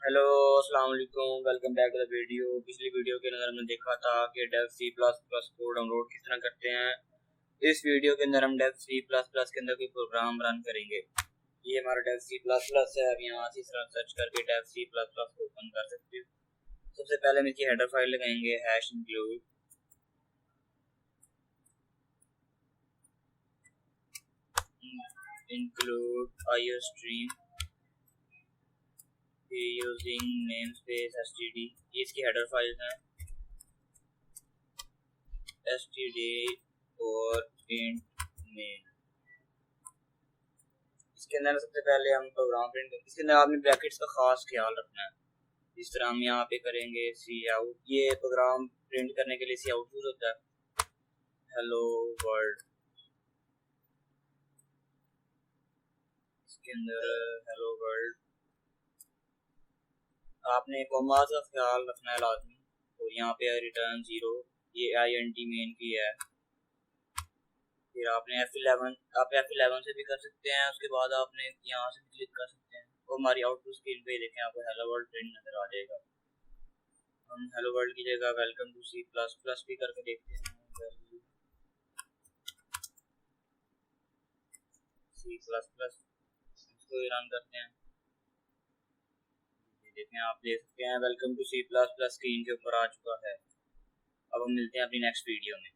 Hello अस्सलाम वालेकुम, welcome back to the video. पिछली वीडियो के अंदर हमने देखा था कि डेव सी प्लस प्लस को डाउनलोड किस तरह करते हैं। इस वीडियो के अंदर हम डेव सी प्लस प्लस के अंदर कोई प्रोग्राम रन करेंगे। ये हमारा डेव सी प्लस प्लस है। अब यहाँ से इस तरह सर्च करके डेव सी प्लस प्लस को ओपन कर सकते हो। सबसे पहले हम इसकी हेडर फाइल लगाएंगे include iostream using namespace std। ये इसकी हेडर फाइल है std और int name। इसके अंदर सबसे पहले हम प्रोग्राम प्रिंट करेंगे। इसके अंदर आपने ब्रैकेट्स का खास ख्याल रखना है। जिस तरह हम यहाँ पे करेंगे सी आउट, ये प्रोग्राम प्रिंट करने के लिए सी आउट यूज होता है। हेलो वर्ल्ड, इसके अंदर हेलो वर्ल्ड आपने कॉमास का ख्याल रखना है लाजमी। और यहाँ पे रिटर्न 0, ये INT मेन की है। फिर आपने F11, आप F11 से भी कर सकते हैं। उसके बाद आपने यहाँ से क्लिक कर सकते हैं और हमारी आउटपुट स्क्रीन पे देखें आपको हेलो वर्ल्ड प्रिंट नजर आ जाएगा। हम हेलो वर्ल्ड की जगह welcome to C plus plus भी करके देखते हैं। सी प्लस प्लस इसको रन करते हैं। देखें, आप देख सकते हैं welcome to C plus plus screen के ऊपर आ चुका है। अब हम मिलते हैं अपनी नेक्स्ट वीडियो में।